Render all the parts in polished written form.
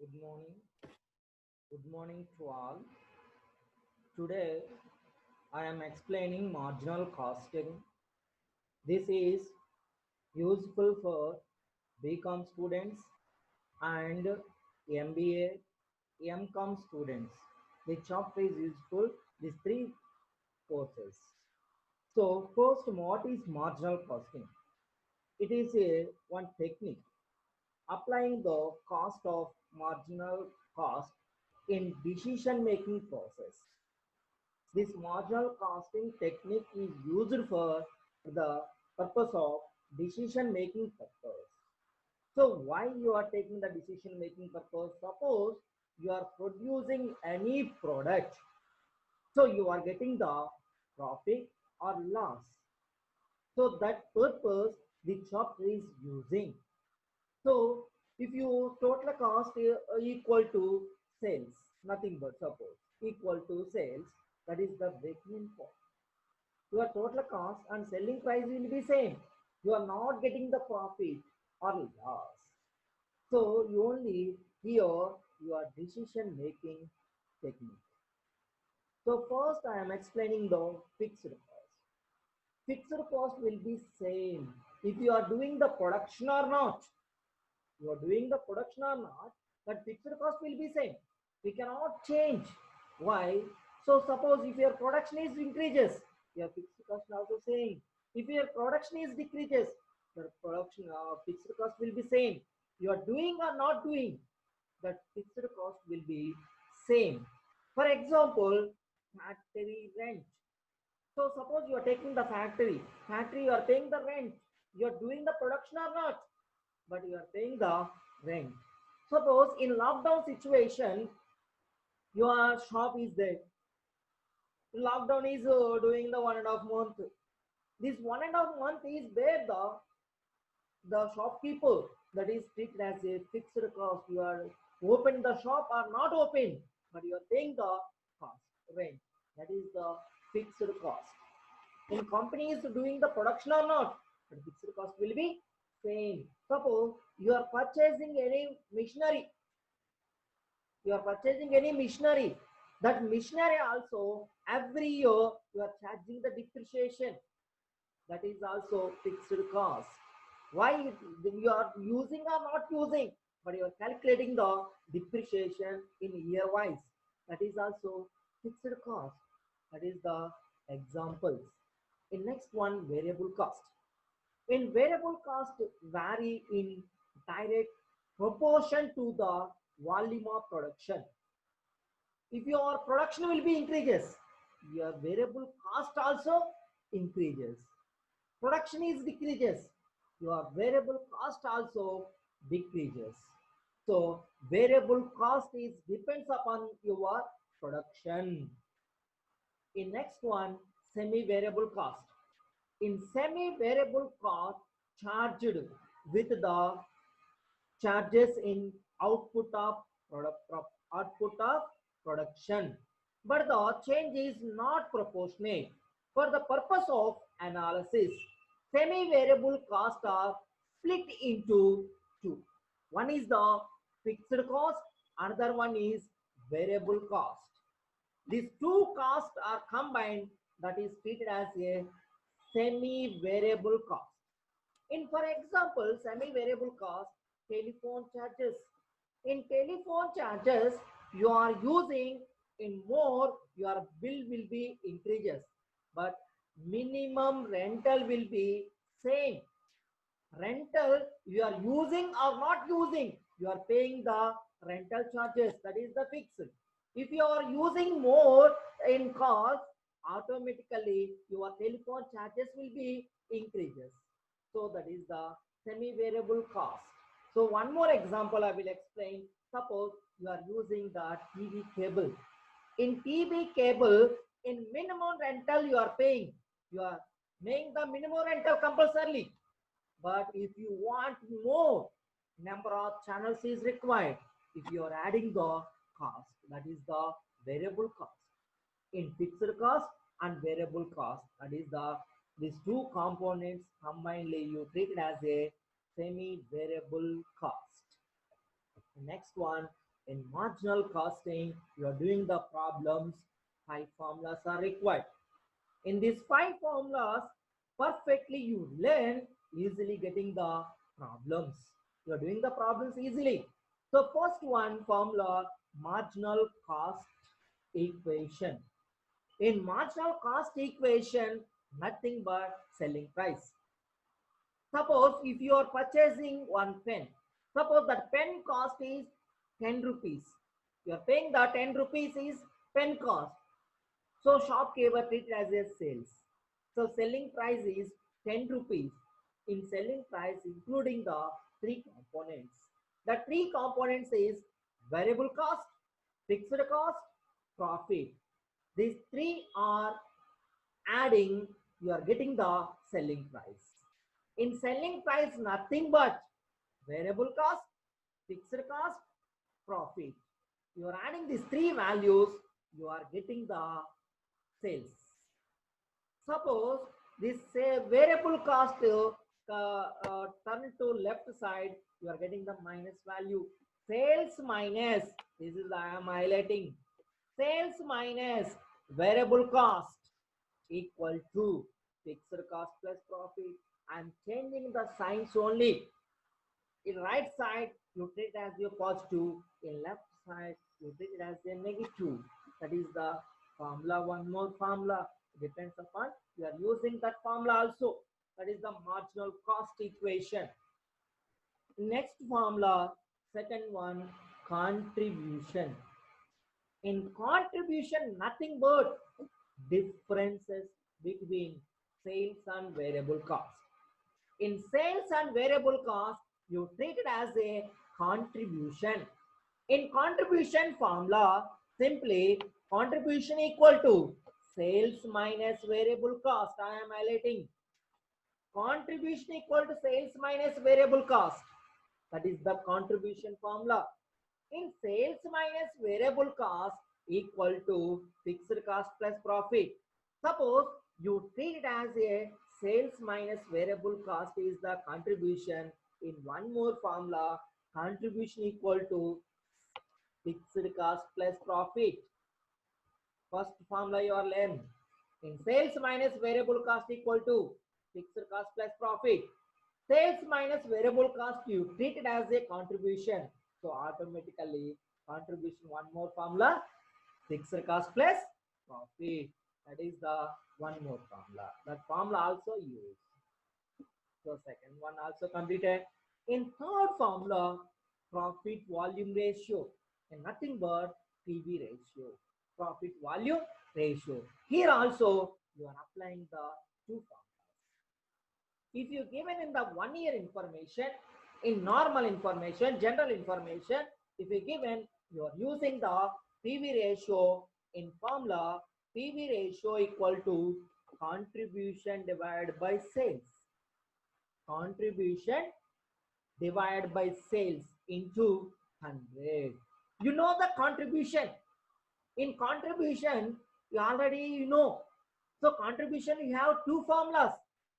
Good morning. Good morning to all. Today I am explaining marginal costing. This is useful for BCom students and MBA, MCom students. The chapter is useful these three courses. So first, what is marginal costing? It is a one technique applying the cost of marginal cost in decision making process. This marginal costing technique is used for the purpose of decision making purpose. So why you are taking the decision making purpose? Suppose you are producing any product. So you are getting the profit or loss. So that purpose the chapter is using. So if you total cost equal to sales, nothing but suppose equal to sales, that is the breaking point. Your total cost and selling price will be same. You are not getting the profit or loss. So you only here your decision making technique. So first I am explaining the fixed cost. Fixed cost will be same if you are doing the production or not. You are doing the production or not, that fixed cost will be same. We cannot change. Why? So suppose if your production is increases, your fixed cost also same. If your production is decreases, your production fixed cost will be same. You are doing or not doing, that fixed cost will be same. For example, factory rent. So suppose you are taking the factory you are paying the rent. You are doing the production or not, but you are paying the rent. Suppose in lockdown situation, your shop is there. Lockdown is doing the 1.5 month. This 1.5 month is where the shopkeeper that is treated as a fixed cost. You are open the shop or not open, but you are paying the cost rent. That is the fixed cost. In companies doing the production or not, but fixed cost will be same. Suppose you are purchasing any machinery, that machinery also every year you are charging the depreciation. That is also fixed cost. Why you are using or not using, but you are calculating the depreciation in year wise. That is also fixed cost. That is the examples. In next one, variable cost. In variable cost vary in direct proportion to the volume of production. If your production will be increases, your variable cost also increases. Production is decreases, your variable cost also decreases. So variable cost is depends upon your production. In next one, semi-variable cost. In semi-variable cost charged with the charges in output of production, but the change is not proportionate. For the purpose of analysis, semi-variable costs are split into two. One is the fixed cost, another one is variable cost. These two costs are combined, that is treated as a semi-variable cost. In, for example, semi-variable cost, telephone charges. In telephone charges, you are using in more, your bill will be increases, but minimum rental will be same. Rental you are using or not using, you are paying the rental charges, that is the fixed. If you are using more in cost, automatically your telephone charges will be increases. So that is the semi variable cost. So one more example I will explain. Suppose you are using the TV cable. In TV cable, in minimum rental you are paying, you are paying the minimum rental compulsorily. But if you want more, number of channels is required. If you are adding the cost, that is the variable cost. In fixed cost and variable cost, that is the these two components combinedly you treat it as a semi variable cost. Next one, In marginal costing, you are doing the problems. 5 formulas are required. In these 5 formulas, perfectly you learn easily getting the problems. You are doing the problems easily. So first one formula, marginal cost equation. In marginal cost equation, nothing but selling price. Suppose if you are purchasing one pen, suppose that pen cost is 10 rupees. You are paying the 10 rupees is pen cost. So shopkeeper treat it as a sales. So selling price is 10 rupees. In selling price, including the three components. The three components is variable cost, fixed cost, profit. These three are adding, you are getting the selling price. In selling price, nothing but variable cost, fixed cost, profit. You are adding these three values, you are getting the sales. Suppose this say variable cost turn to left side, you are getting the minus value. Sales minus, this is I am highlighting. Sales minus variable cost equal to fixed cost plus profit. I am changing the signs only. In right side, you treat it as your positive. In left side, you treat it as a negative. That is the formula. One more formula depends upon you are using that formula also. That is the marginal cost equation. Next formula, second one, contribution. In contribution, nothing but differences between sales and variable cost. In sales and variable cost, you treat it as a contribution. In contribution formula, simply contribution equal to sales minus variable cost. I am highlighting. Contribution equal to sales minus variable cost. That is the contribution formula. In sales minus variable cost equal to fixed cost plus profit. Suppose you treat it as a sales minus variable cost is the contribution. In one more formula, contribution equal to fixed cost plus profit. First formula you are learning. In sales minus variable cost equal to fixed cost plus profit. Sales minus variable cost you treat it as a contribution. So automatically contribution, one more formula, fixed cost plus profit. That is the one more formula. That formula also used. So second one also completed. In third formula, profit volume ratio, and nothing but PV ratio. Profit volume ratio. Here also you are applying the two formulas. If you given in the 1 year information, in normal information, general information, if you given, you are using the PV ratio in formula, PV ratio equal to contribution divided by sales. Contribution divided by sales into 100. You know the contribution. In contribution, you already know. So contribution, you have two formulas.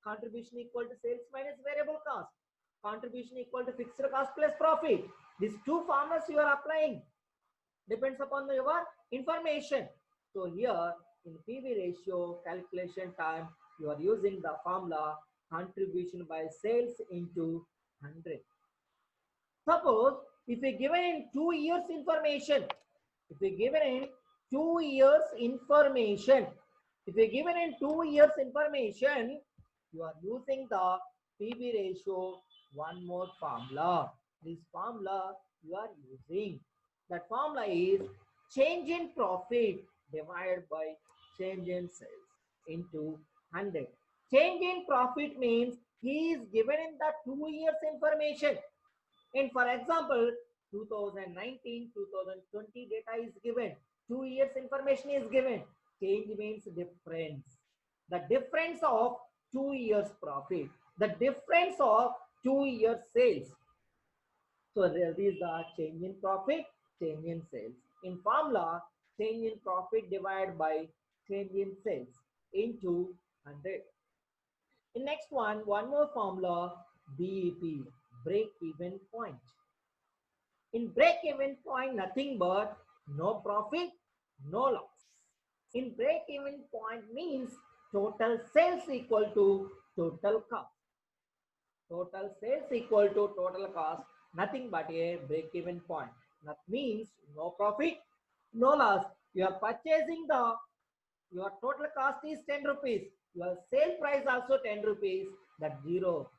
Contribution equal to sales minus variable cost. Contribution equal to fixed cost plus profit. These two formulas you are applying. Depends upon your information. So here in PV ratio calculation time, you are using the formula contribution by sales into 100. Suppose if we given in 2 years information, if we given in 2 years information, if we given in 2 years information, you are using the PV ratio, one more formula. This formula you are using. That formula is change in profit divided by change in sales into 100. Change in profit means he is given in the 2 years information. And for example, 2019, 2020 data is given. 2 years information is given. Change means difference. The difference of 2 years profit. The difference of 2 years sales. So there is the change in profit, change in sales. In formula, change in profit divided by change in sales into 100. In next one more formula, BEP, break even point. In break-even point, nothing but no profit, no loss. In break-even point means total sales equal to total cost. Total sales equal to total cost, nothing but a break-even point. That means no profit, no loss. You are purchasing your total cost is 10 rupees. Your sale price also 10 rupees. That zero.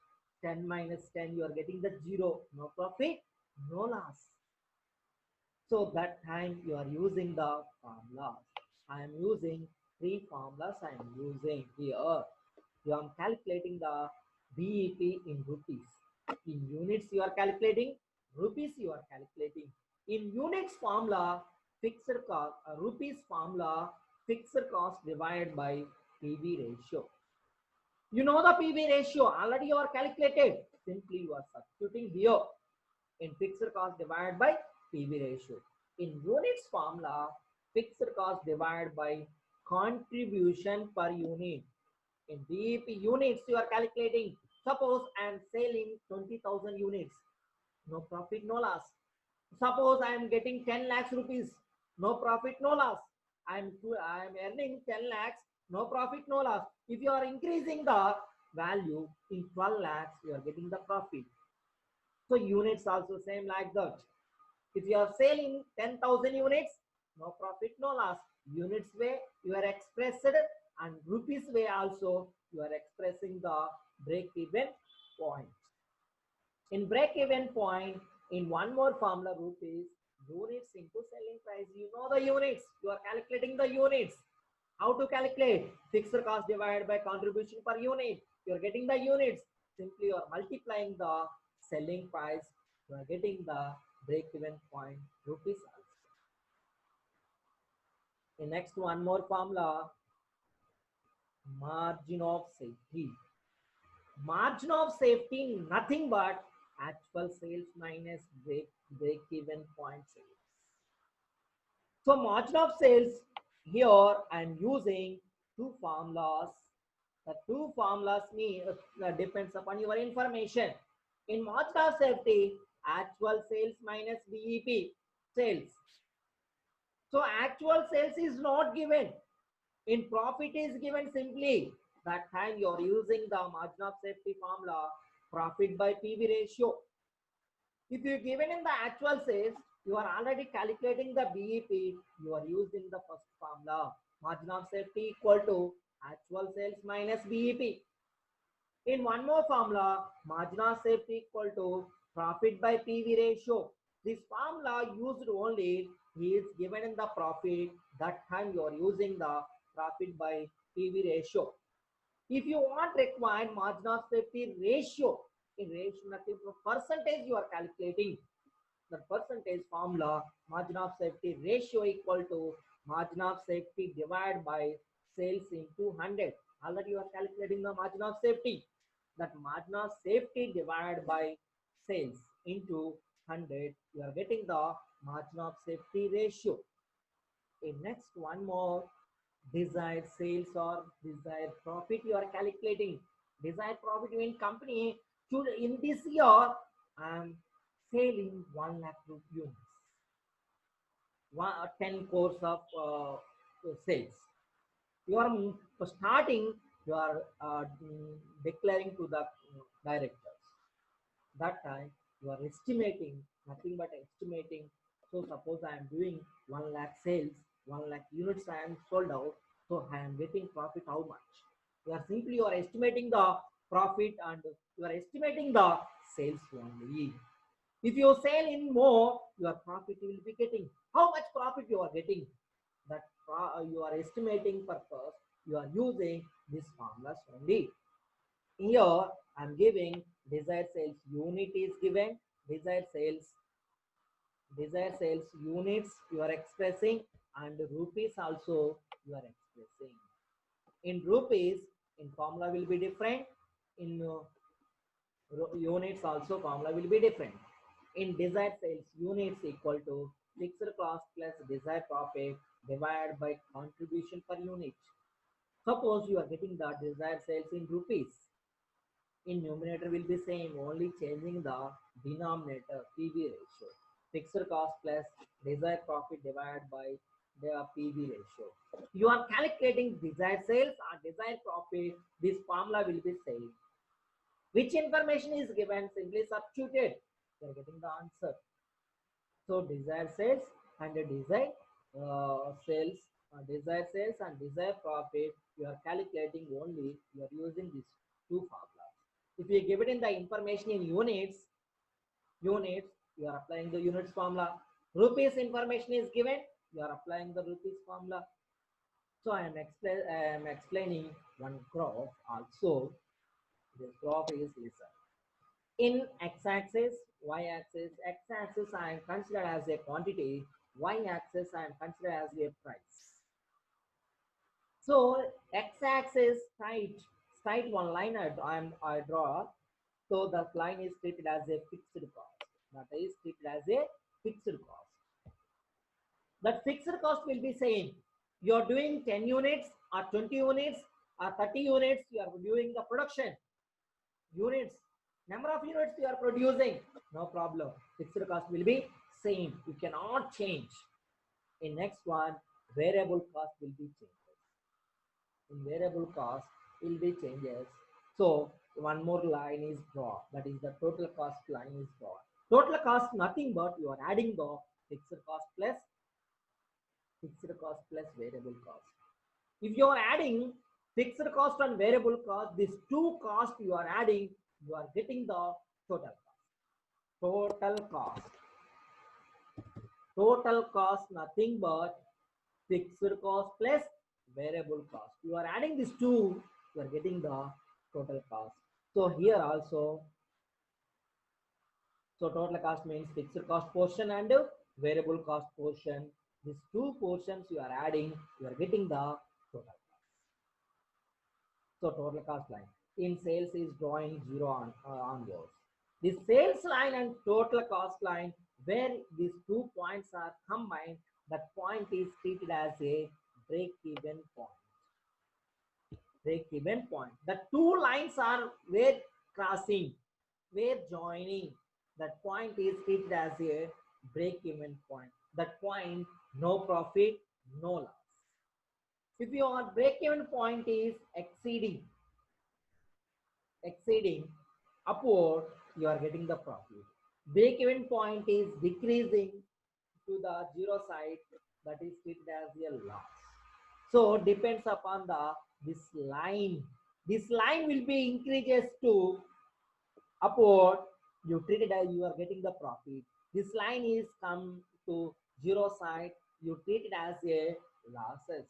10 minus 10, you are getting the zero. No profit, no loss. So that time you are using the formulas. I am using three formulas I am using here. You are calculating the BEP in rupees. In units you are calculating, rupees you are calculating. In units formula, fixed cost, rupees formula, fixed cost divided by PV ratio. You know the PV ratio, already you are calculated. Simply you are substituting here in fixed cost divided by PV ratio. In units formula, fixed cost divided by contribution per unit. In BEP units, you are calculating. Suppose I am selling 20,000 units. No profit, no loss. Suppose I am getting 10 lakhs rupees. No profit, no loss. I am earning 10 lakhs. No profit, no loss. If you are increasing the value in 12 lakhs, you are getting the profit. So units also same like that. If you are selling 10,000 units, no profit, no loss. Units way you are expressed and rupees way also you are expressing the break-even point. In break-even point, in one more formula rupees, units into selling price. You know the units. You are calculating the units. How to calculate? Fixed cost divided by contribution per unit. You are getting the units. Simply you are multiplying the selling price. You are getting the break-even point rupees also. The next one more formula, margin of safety. Margin of safety, nothing but actual sales minus break-even point sales. So margin of sales, here I'm using two formulas. The two formulas mean depends upon your information. In margin of safety, actual sales minus BEP sales. So actual sales is not given. In profit is given simply. That time you are using the margin of safety formula, profit by PV ratio. If you given in the actual sales, you are already calculating the BEP. You are using the first formula, margin of safety equal to actual sales minus BEP. In one more formula, margin of safety equal to profit by PV ratio. This formula used only is given in the profit. That time you are using the profit by PV ratio. If you want required margin of safety ratio, in ratio nothing percentage you are calculating. The percentage formula, margin of safety ratio equal to margin of safety divided by sales into 100. Already you are calculating the margin of safety. That margin of safety divided by sales into 100, you are getting the margin of safety ratio. In next one more, desired sales or desired profit you are calculating. Desired profit in company should in this year I am selling 1 lakh units. 10 crores of sales. You are starting, you are declaring to the directors. That time you are estimating, nothing but estimating. So suppose I am doing 1 lakh sales, 1 lakh units I am sold out. So I am getting profit how much? You are estimating the profit and you are estimating the sales only. If you sell in more, your profit will be getting. How much profit you are getting? That you are estimating purpose. You are using these formulas only. Here I am giving desired sales unit is given. Desired sales units you are expressing and rupees also you are expressing. In rupees, in formula will be different. In units also formula will be different. In desired sales, units equal to fixed cost plus desired profit divided by contribution per unit. Suppose you are getting the desired sales in rupees. In numerator will be same, only changing the denominator PV ratio. fixed cost plus desired profit divided by the PV ratio. You are calculating desired sales or desired profit. This formula will be same. Which information is given? Simply substituted. You are getting the answer. So desired sales and the desired sales and desired profit, you are calculating only, you are using these two formulas. If you give it in the information in units, you are applying the units formula. Rupees information is given, you are applying the rupees formula. So I am explaining one graph also. This graph is listen. In x-axis, y-axis, x-axis I am considered as a quantity, y-axis I am considered as a price. So x-axis straight one line I draw. So the line is treated as a fixed cost. That is treated as a fixed cost. That fixed cost will be same. You are doing 10 units or 20 units or 30 units. You are doing the production units. Number of units you are producing, no problem. Fixed cost will be same. You cannot change. In next one, variable cost will be changes. In variable cost will be changes. So one more line is drawn. That is the total cost line is drawn. Total cost nothing but you are adding the fixed cost plus variable cost. If you are adding fixed cost and variable cost, these two costs you are adding, you are getting the total cost. Total cost nothing but fixed cost plus variable cost. You are adding these two, you are getting the total cost. So here also, so total cost means fixed cost portion and variable cost portion. These two portions you are adding, you are getting the total cost. So total cost line in sales is drawing zero onwards. The sales line and total cost line, where these 2 points are combined, that point is treated as a break-even point. Break-even point. The two lines are where crossing, where joining. That point is treated as a break-even point. That point, no profit, no loss. If your break-even point is exceeding upward, you are getting the profit. Break-even point is decreasing to the zero side, that is treated as a loss. So depends upon this line. This line will be increases to upward, you treat it as you are getting the profit. This line is come to zero side, you treat it as a losses.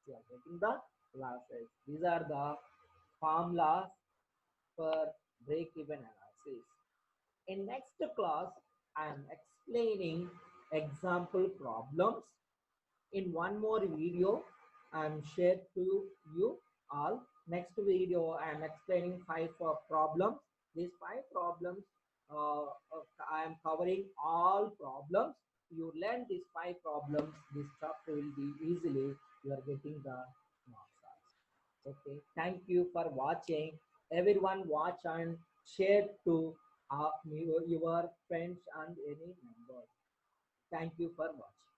You are getting the losses. These are the formulas for break-even analysis. In next class, I am explaining example problems. In one more video, I am shared to you all. Next video, I am explaining 5 problems. These 5 problems, I am covering all problems. You learn these 5 problems, this chapter will be easily, you are getting the marks. Okay, thank you for watching. Everyone watch and share to your friends and any members. Thank you for watching.